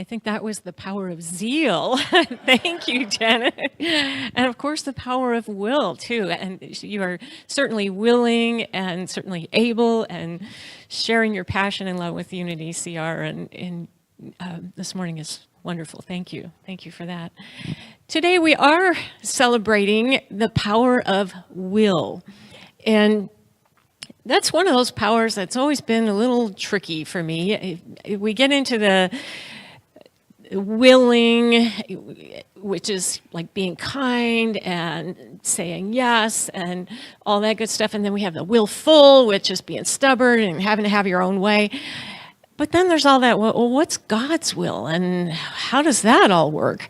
I think that was the power of zeal. Thank you, Janet. And of course, the power of will, too. And you are certainly willing and certainly able and sharing your passion and love with UnityCR. And this morning is wonderful. Thank you. Thank you for that. Today, we are celebrating the power of will. And that's one of those powers that's always been a little tricky for me. We get into the willing, which is like being kind and saying yes and all that good stuff. And then we have the willful, which is being stubborn and having to have your own way. But then there's all that, well, what's God's will and how does that all work?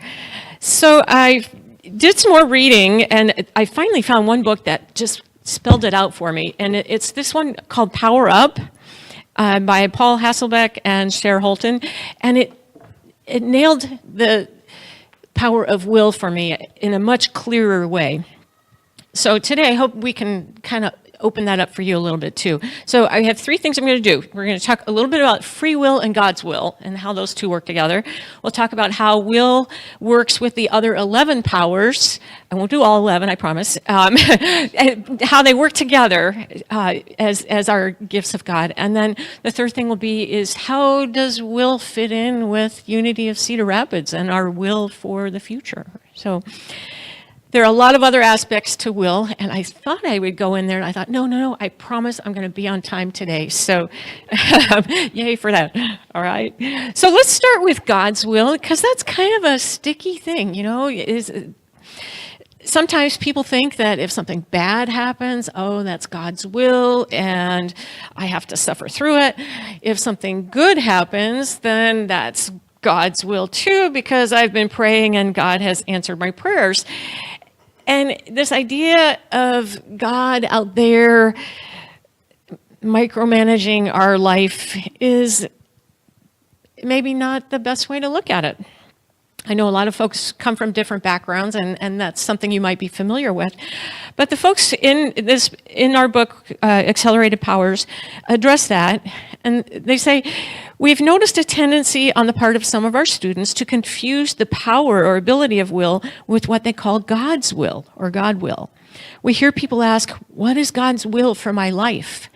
So I did some more reading and I finally found one book that just spelled it out for me. And it's this one called Power Up by Paul Hasselbeck and Cher Holton. And it nailed the power of will for me in a much clearer way. So today, I hope we can kind of open that up for you a little bit too. So I have three things I'm going to do. We're going to talk a little bit about free will and God's will and how those two work together. We'll talk about how will works with the other 11 powers. I won't do all 11, I promise. And how they work together as our gifts of God. And then the third thing will be is how does will fit in with Unity of Cedar Rapids and our will for the future? So there are a lot of other aspects to will, and I thought I would go in there, and I thought, no, I promise I'm going to be on time today. So yay for that. All right. So let's start with God's will, because that's kind of a sticky thing, you know. Sometimes people think that if something bad happens, oh, that's God's will, and I have to suffer through it. If something good happens, then that's God's will too, because I've been praying and God has answered my prayers. And this idea of God out there micromanaging our life is maybe not the best way to look at it. I know a lot of folks come from different backgrounds, and that's something you might be familiar with. But the folks in our book, Accelerated Powers, address that, and they say, we've noticed a tendency on the part of some of our students to confuse the power or ability of will with what they call God's will or God will. We hear people ask, what is God's will for my life?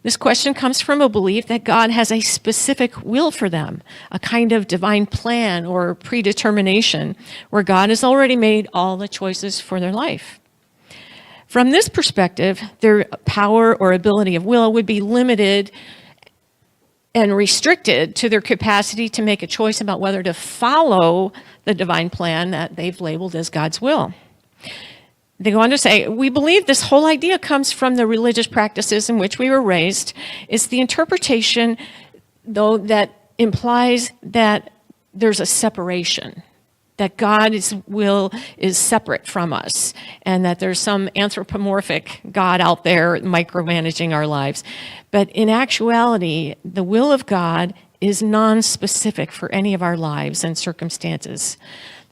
This question comes from a belief that God has a specific will for them, a kind of divine plan or predetermination where God has already made all the choices for their life. From this perspective, their power or ability of will would be limited and restricted to their capacity to make a choice about whether to follow the divine plan that they've labeled as God's will. They go on to say, we believe this whole idea comes from the religious practices in which we were raised. It's the interpretation, though, that implies that there's a separation, that God's will is separate from us, and that there's some anthropomorphic God out there micromanaging our lives. But in actuality, the will of God is non-specific for any of our lives and circumstances.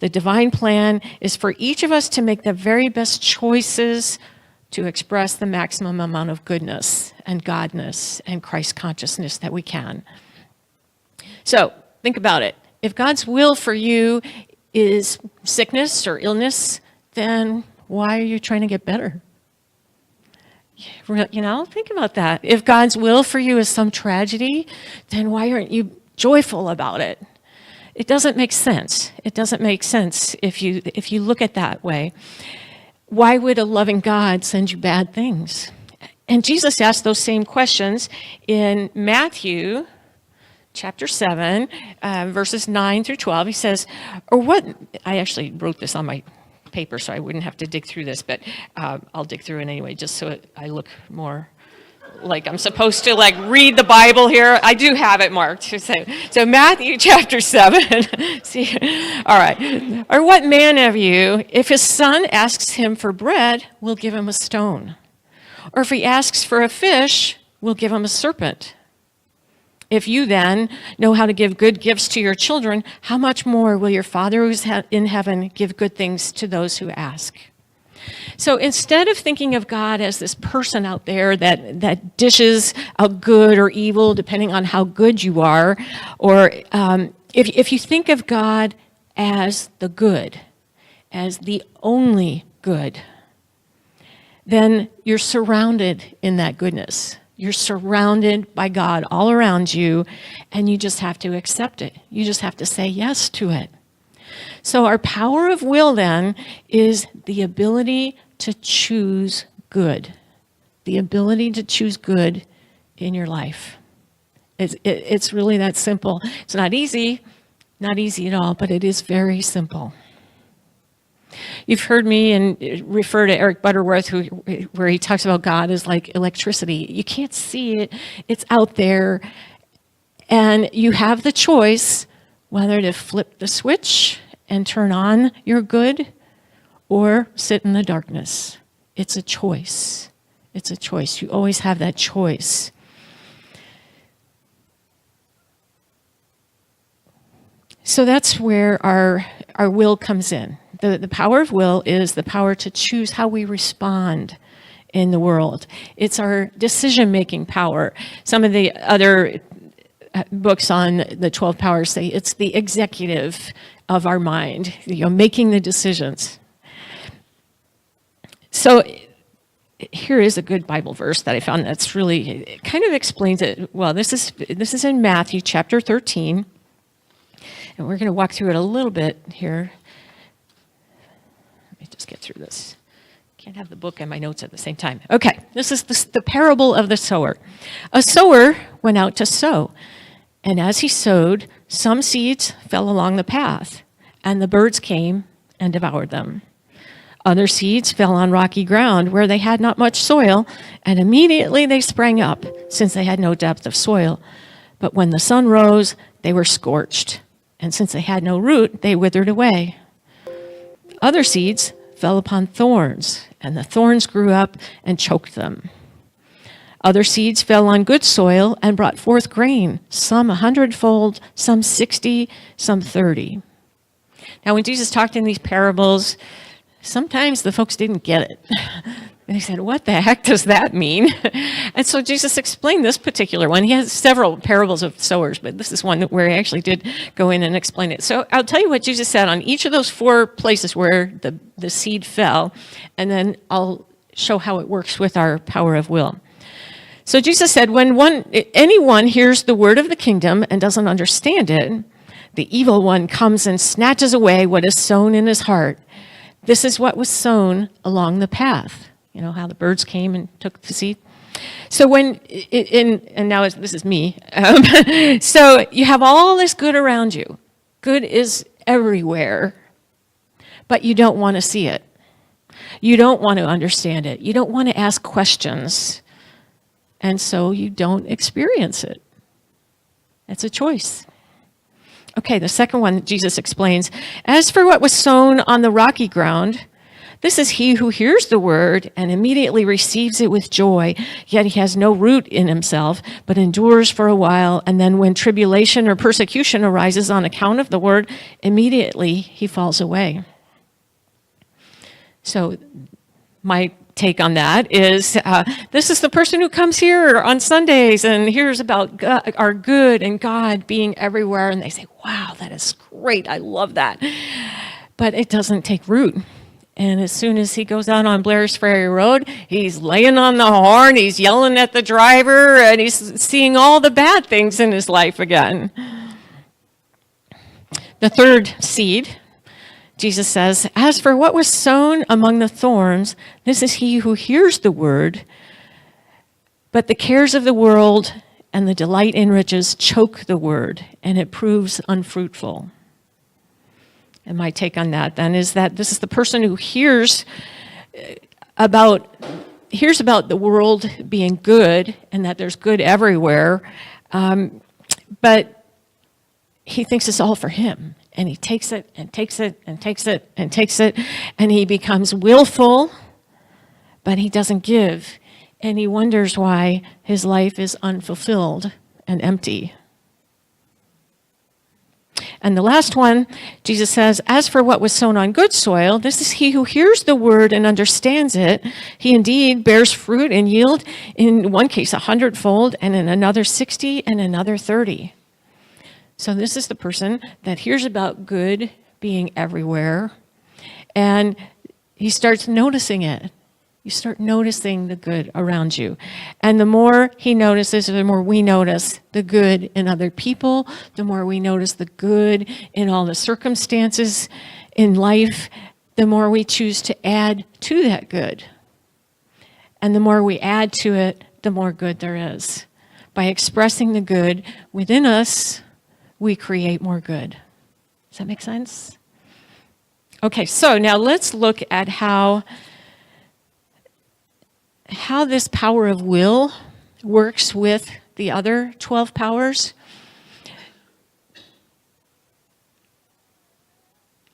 The divine plan is for each of us to make the very best choices to express the maximum amount of goodness and godness and Christ consciousness that we can. So think about it. If God's will for you is sickness or illness, then why are you trying to get better? You know, think about that. If God's will for you is some tragedy, then why aren't you joyful about it? It doesn't make sense. It doesn't make sense if you look at that way. Why would a loving God send you bad things? And Jesus asked those same questions in Matthew chapter 7, verses 9 through 12. He says, or what, I actually wrote this on my paper so I wouldn't have to dig through this, but I'll dig through it anyway, just so I look more like I'm supposed to read the Bible here. I do have it marked. So Matthew chapter 7. See, all right. Or what man of you, if his son asks him for bread, will give him a stone? Or if he asks for a fish, will give him a serpent? If you then know how to give good gifts to your children, how much more will your Father who is in heaven give good things to those who ask? So instead of thinking of God as this person out there that dishes out good or evil depending on how good you are, or if you think of God as the good, as the only good, then you're surrounded in that goodness. You're surrounded by God all around you, and you just have to accept it. You just have to say yes to it. So our power of will then is the ability to choose good. The ability to choose good in your life. It's really that simple. It's not easy at all, but it is very simple. You've heard me and refer to Eric Butterworth, where he talks about God as like electricity. You can't see it. It's out there. And you have the choice whether to flip the switch and turn on your good or sit in the darkness. It's a choice. It's a choice. You always have that choice. So that's where our will comes in. The power of will is the power to choose how we respond in the world. It's our decision-making power. Some of the other books on the 12 powers say it's the executive of our mind, making the decisions. So here is a good Bible verse that I found that's really, it kind of explains it well. This is in Matthew chapter 13. And we're going to walk through it a little bit here. Let me just get through this. Can't have the book and my notes at the same time. Okay, this is the parable of the sower. A sower went out to sow, and as he sowed, some seeds fell along the path, and the birds came and devoured them. Other seeds fell on rocky ground where they had not much soil, and immediately they sprang up, since they had no depth of soil. But when the sun rose, they were scorched, and since they had no root, they withered away. Other seeds fell upon thorns, and the thorns grew up and choked them. Other seeds fell on good soil and brought forth grain, some 100-fold, some 60, some 30. Now, when Jesus talked in these parables, sometimes the folks didn't get it. They said, what the heck does that mean? And so Jesus explained this particular one. He has several parables of sowers, but this is one where he actually did go in and explain it. So I'll tell you what Jesus said on each of those 4 places where the seed fell, and then I'll show how it works with our power of will. So Jesus said, when anyone hears the word of the kingdom and doesn't understand it, the evil one comes and snatches away what is sown in his heart. This is what was sown along the path. You know, how the birds came and took the seed. So and now this is me. So you have all this good around you. Good is everywhere, but you don't want to see it. You don't want to understand it. You don't want to ask questions. And so you don't experience it. It's a choice. Okay, the second one Jesus explains, as for what was sown on the rocky ground, this is he who hears the word and immediately receives it with joy, yet he has no root in himself, but endures for a while, and then when tribulation or persecution arises on account of the word, immediately he falls away. So my take on that is this is the person who comes here on Sundays and hears about God, our good and God being everywhere, and they say, wow, that is great, I love that. But it doesn't take root. And as soon as he goes out on Blair's Ferry Road, he's laying on the horn, he's yelling at the driver, and he's seeing all the bad things in his life again. The third seed, Jesus says, as for what was sown among the thorns, this is he who hears the word, but the cares of the world and the delight in riches choke the word, and it proves unfruitful. And my take on that then is that this is the person who hears about the world being good and that there's good everywhere, but he thinks it's all for him. And he takes it and takes it and takes it and takes it, and he becomes willful, but he doesn't give. And he wonders why his life is unfulfilled and empty. And the last one, Jesus says, as for what was sown on good soil, this is he who hears the word and understands it. He indeed bears fruit and yield, in one case 100-fold, and in another 60, and another 30. So this is the person that hears about good being everywhere, and he starts noticing it. You start noticing the good around you. And the more he notices, the more we notice the good in other people, the more we notice the good in all the circumstances in life, the more we choose to add to that good. And the more we add to it, the more good there is. By expressing the good within us, we create more good. Does that make sense? Okay, so now let's look at how this power of will works with the other 12 powers.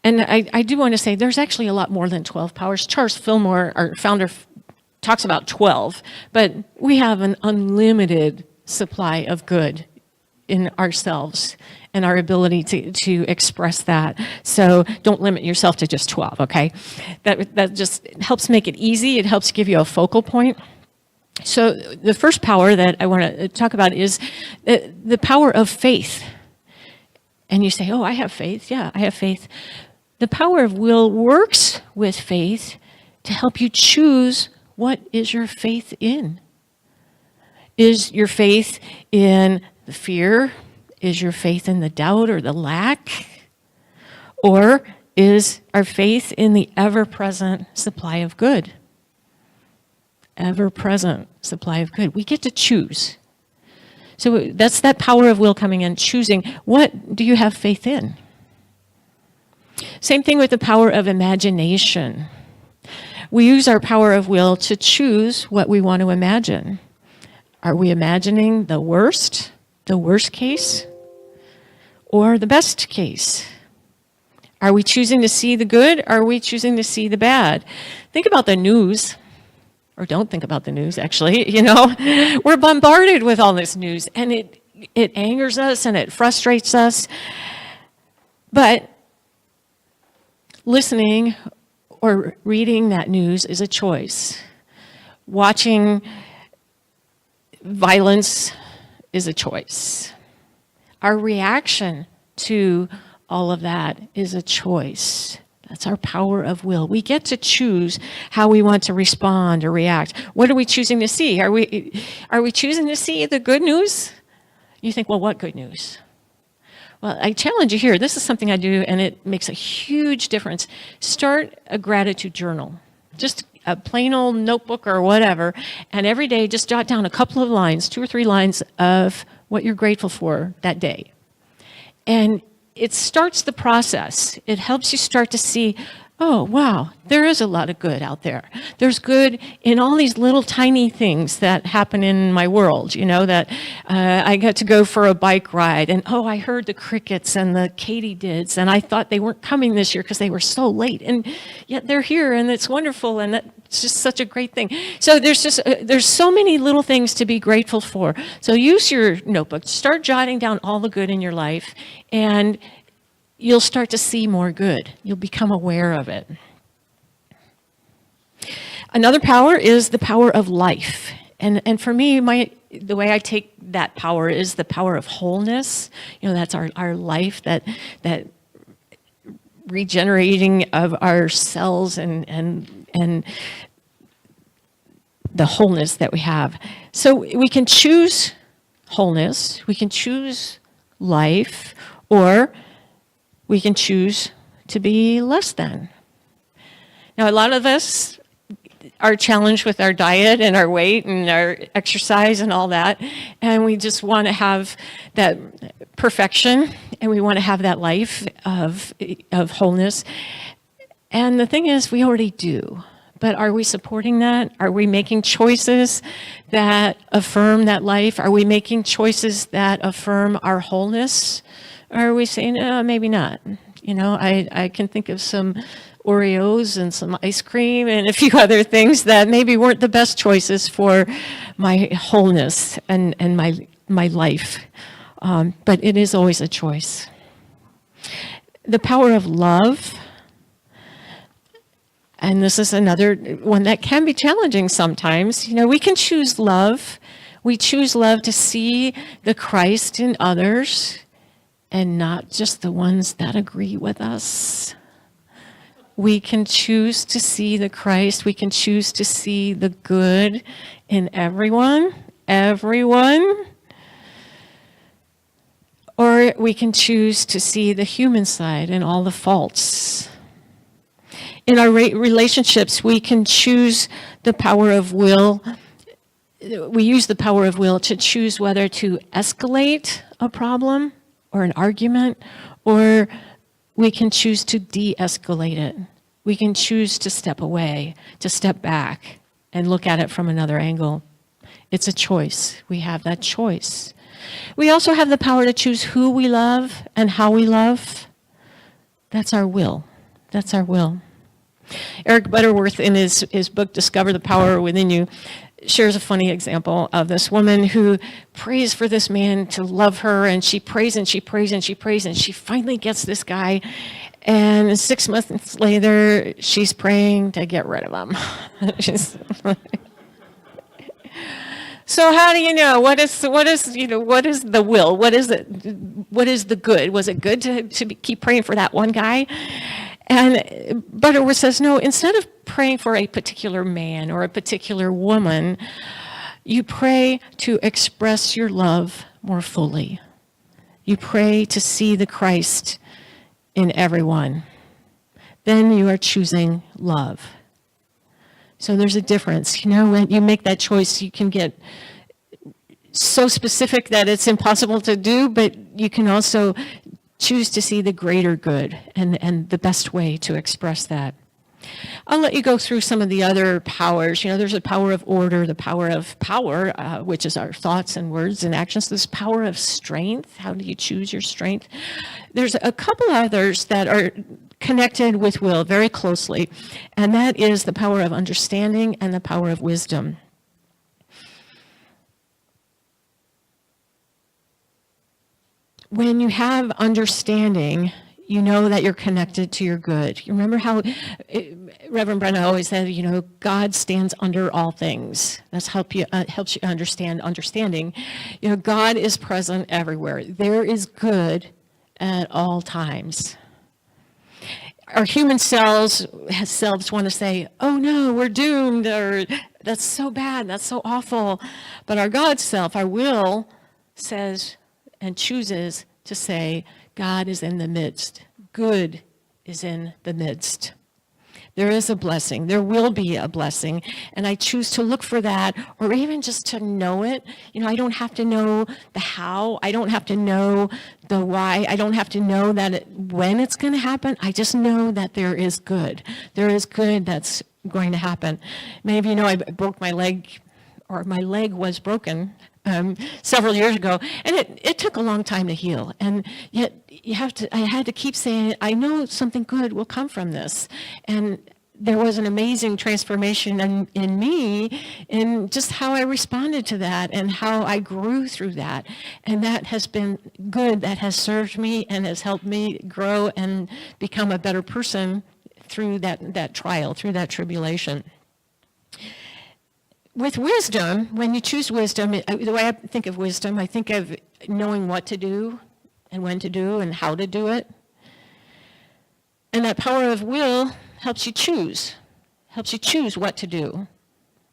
And I do want to say there's actually a lot more than 12 powers. Charles Fillmore, our founder, talks about 12, but we have an unlimited supply of good in ourselves and our ability to express that. So don't limit yourself to just 12, okay? That just helps make it easy. It helps give you a focal point. So the first power that I want to talk about is the power of faith. And you say, oh, I have faith. Yeah, I have faith. The power of will works with faith to help you choose what is your faith in. Is your faith in the fear? Is your faith in the doubt or the lack? Or is our faith in the ever-present supply of good? Ever-present supply of good. We get to choose. So that's that power of will coming in, choosing. What do you have faith in? Same thing with the power of imagination. We use our power of will to choose what we want to imagine. Are we imagining the worst case, or the best case? Are we choosing to see the good? Are we choosing to see the bad? Think about the news, or don't think about the news, actually. You know, we're bombarded with all this news, and it angers us and it frustrates us. But listening or reading that news is a choice. Watching violence is a choice. Our reaction to all of that is a choice. That's our power of will. We get to choose how we want to respond or react. What are we choosing to see? Are we choosing to see the good news? You think, well, what good news? Well, I challenge you here. This is something I do, and it makes a huge difference. Start a gratitude journal. Just a plain old notebook or whatever, and every day just jot down a couple of lines, 2 or 3 lines of what you're grateful for that day. And it starts the process. It helps you start to see, oh, wow, there is a lot of good out there. There's good in all these little tiny things that happen in my world, you know, that I got to go for a bike ride, and oh, I heard the crickets and the katydids, and I thought they weren't coming this year because they were so late, and yet they're here, and it's wonderful, and it's just such a great thing. So there's so many little things to be grateful for. So use your notebook, start jotting down all the good in your life, and you'll start to see more good. You'll become aware of it. Another power is the power of life. And for me, the way I take that power is the power of wholeness. You know, that's our life, that regenerating of our cells and the wholeness that we have. So we can choose wholeness, we can choose life, or we can choose to be less than. Now, a lot of us are challenged with our diet and our weight and our exercise and all that, and we just want to have that perfection, and we want to have that life of wholeness. And the thing is, we already do. But are we supporting that? Are we making choices that affirm that life? Are we making choices that affirm our wholeness? Or are we saying, maybe not? You know, I can think of some Oreos and some ice cream and a few other things that maybe weren't the best choices for my wholeness and my life. But it is always a choice. The power of love. And this is another one that can be challenging sometimes. You know, we can choose love. We choose love to see the Christ in others and not just the ones that agree with us. We can choose to see the Christ. We can choose to see the good in everyone. Or we can choose to see the human side and all the faults. In our relationships, we can choose the power of will. We use the power of will to choose whether to escalate a problem or an argument, or we can choose to de-escalate it. We can choose to step away, to step back, and look at it from another angle. It's a choice. We have that choice. We also have the power to choose who we love and how we love. That's our will. That's our will. Eric Butterworth, in his book, Discover the Power Within You, shares a funny example of this woman who prays for this man to love her, and she prays and she prays and she prays, and she finally gets this guy, and 6 months later, she's praying to get rid of him. So how do you know? What is the will? What is it? What is the good? Was it good to keep praying for that one guy? And Butterworth says, no, instead of praying for a particular man or a particular woman, you pray to express your love more fully. You pray to see the Christ in everyone. Then you are choosing love. So there's a difference. When you make that choice, you can get so specific that it's impossible to do, but you can also choose to see the greater good and the best way to express that. I'll let you go through some of the other powers. There's a power of order, the power of power, which is our thoughts and words and actions. There's power of strength. How do you choose your strength? There's a couple others that are connected with will very closely, and that is the power of understanding and the power of wisdom. When you have understanding, you know that you're connected to your good. You remember how Reverend Brenna always said, God stands under all things. That's helps you understand understanding. God is present everywhere. There is good at all times. Our human selves want to say, oh no, we're doomed, or that's so bad, that's so awful. But our God self, our will, says and chooses to say, God is in the midst. Good is in the midst. There is a blessing. There will be a blessing. And I choose to look for that, or even just to know it. I don't have to know the how. I don't have to know the why. I don't have to know when it's going to happen. I just know that there is good. There is good that's going to happen. Many of you know I broke my leg, or my leg was broken several years ago, and it took a long time to heal. And yet I had to keep saying, I know something good will come from this. And there was an amazing transformation in me in just how I responded to that and how I grew through that. And that has been good. That has served me and has helped me grow and become a better person through that trial, through that tribulation. With wisdom, when you choose wisdom, the way I think of wisdom, I think of knowing what to do and when to do and how to do it. And that power of will helps you choose what to do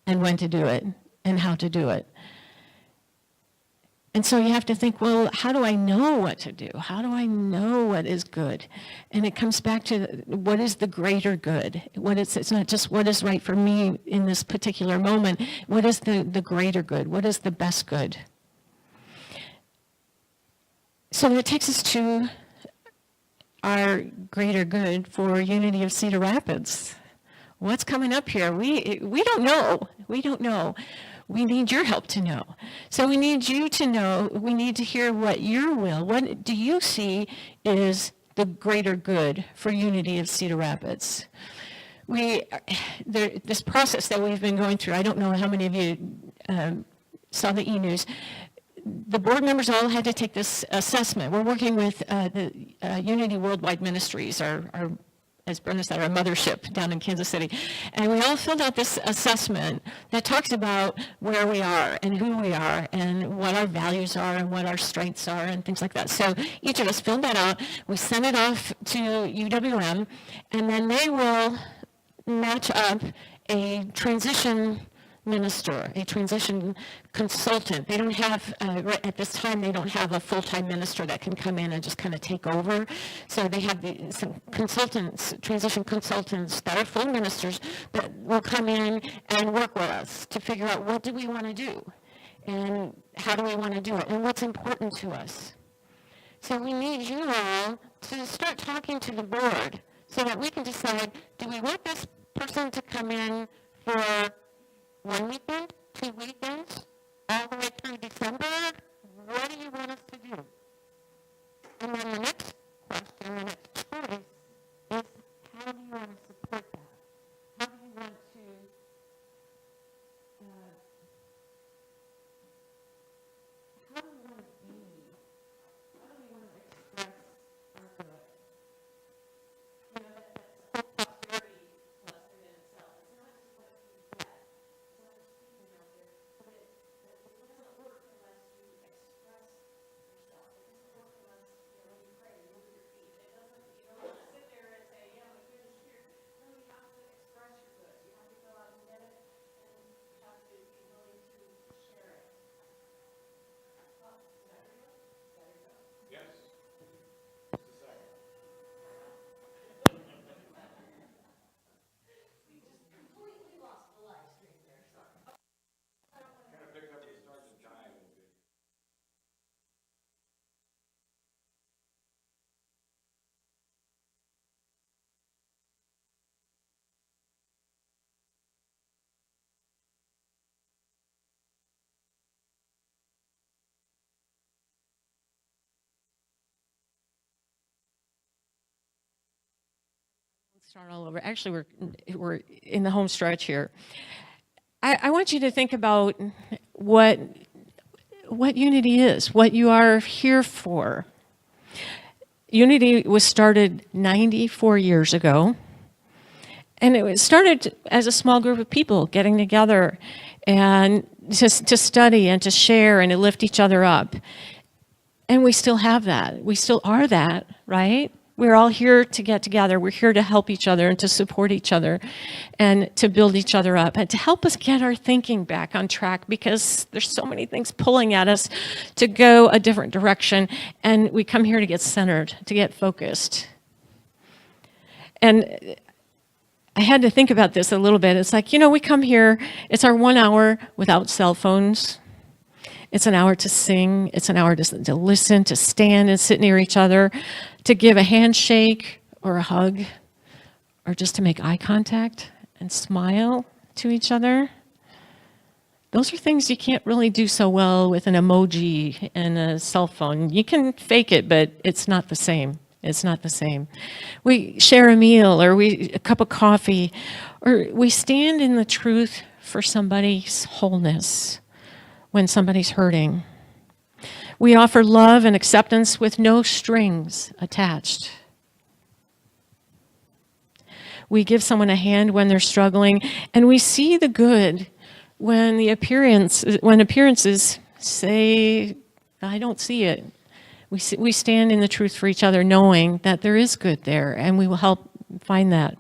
and when to do it and how to do it. And so you have to think, well, how do I know what to do? How do I know what is good? And it comes back to what is the greater good? It's not just what is right for me in this particular moment. What is the greater good? What is the best good? So that takes us to our greater good for Unity of Cedar Rapids. What's coming up here? We don't know. We don't know. We need your help to know. So we need you to know. We need to hear what your will, what do you see is the greater good for Unity of Cedar Rapids? This process that we've been going through, I don't know how many of you saw the e-news. The board members all had to take this assessment. We're working with the Unity Worldwide Ministries, our as Brenda said, our mothership down in Kansas City. And we all filled out this assessment that talks about where we are and who we are and what our values are and what our strengths are and things like that. So each of us filled that out. We sent it off to UWM, and then they will match up a transition minister, a transition consultant. They don't have, right at this time, they don't have a full-time minister that can come in and just kind of take over. So they have some consultants, transition consultants that are full ministers that will come in and work with us to figure out what do we want to do and how do we want to do it and what's important to us. So we need you all to start talking to the board so that we can decide, do we want this person to come in for 1 weekend, 2 weekends, all the way through December? What do you want us to do? And then the next question, the next choice is, how do you want to support that? How do you want to, how do we want to be? How do we want to express our good? You know, that's a prosperity lesson in itself. It's not just what you get. It's not just speaking out there, but it doesn't work unless you express yourself. It doesn't work unless, when you pray, you move your feet. It doesn't, you don't want to sit there and say, yeah, my good is here. No, you have to express your good. You have to go out and get it, and you have to be willing to share it. Oh, is that real? Is that real? Yes. Just a second. We just completely lost the live stream there. Sorry. Kind of picked up the start of time. Start all over. Actually, we're in the home stretch here. I want you to think about what Unity is, what you are here for. Unity was started 94 years ago, and it was started as a small group of people getting together and to study and to share and to lift each other up. And we still have that. We still are that, right? We're all here to get together. We're here to help each other and to support each other and to build each other up and to help us get our thinking back on track, because there's so many things pulling at us to go a different direction. And we come here to get centered, to get focused. And I had to think about this a little bit. It's like, we come here, it's our 1 hour without cell phones. It's an hour to sing. It's an hour to listen, to stand and sit near each other, to give a handshake or a hug, or just to make eye contact and smile to each other. Those are things you can't really do so well with an emoji and a cell phone. You can fake it, but it's not the same. It's not the same. We share a meal, or a cup of coffee, or we stand in the truth for somebody's wholeness when somebody's hurting. We offer love and acceptance with no strings attached. We give someone a hand when they're struggling, and we see the good when appearances say, I don't see it. We stand in the truth for each other, knowing that there is good there, and we will help find that.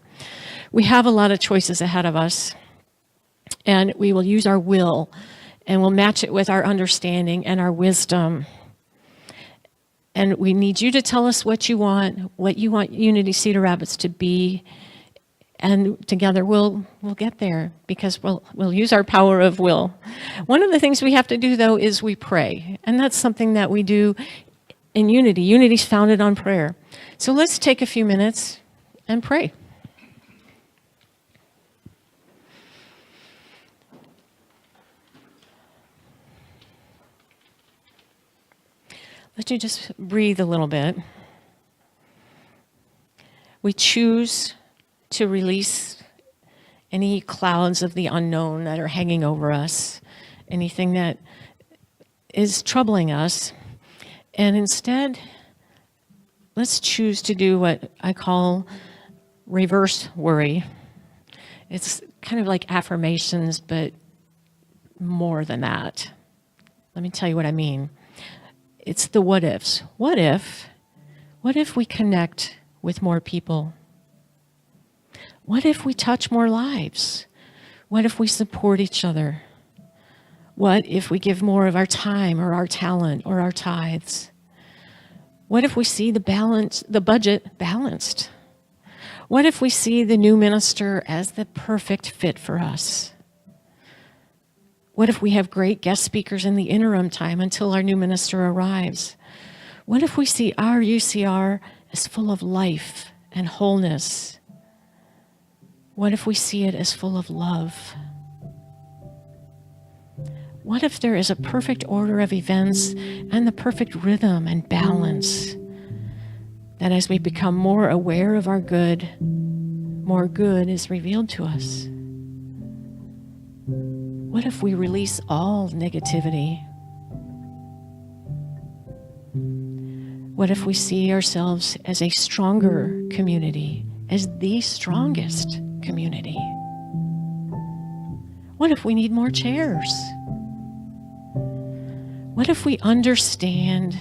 We have a lot of choices ahead of us, and we will use our will, and we'll match it with our understanding and our wisdom. And we need you to tell us what you want Unity Cedar Rapids to be, and together we'll get there, because we'll use our power of will. One of the things we have to do, though, is we pray, and that's something that we do in Unity. Unity's founded on prayer. So let's take a few minutes and pray. Let you just breathe a little bit. We choose to release any clouds of the unknown that are hanging over us, anything that is troubling us. And instead, let's choose to do what I call reverse worry. It's kind of like affirmations, but more than that. Let me tell you what I mean. It's the what ifs. What if we connect with more people? What if we touch more lives? What if we support each other? What if we give more of our time or our talent or our tithes? What if we see the budget balanced? What if we see the new minister as the perfect fit for us? What if we have great guest speakers in the interim time until our new minister arrives? What if we see our UCR as full of life and wholeness? What if we see it as full of love? What if there is a perfect order of events and the perfect rhythm and balance? That as we become more aware of our good, more good is revealed to us. What if we release all negativity? What if we see ourselves as a stronger community, as the strongest community? What if we need more chairs? What if we understand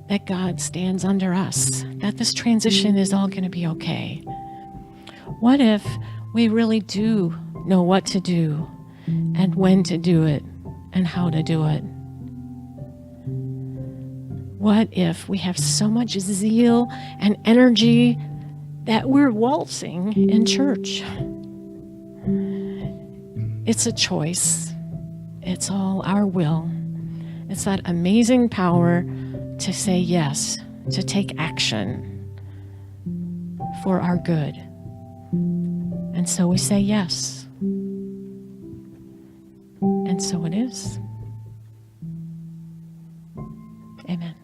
that God stands under us, that this transition is all going to be okay? What if we really do know what to do and when to do it and how to do it? What if we have so much zeal and energy that we're waltzing in church? It's a choice. It's all our will. It's that amazing power to say yes, to take action for our good. And so we say yes. And so it is. Amen.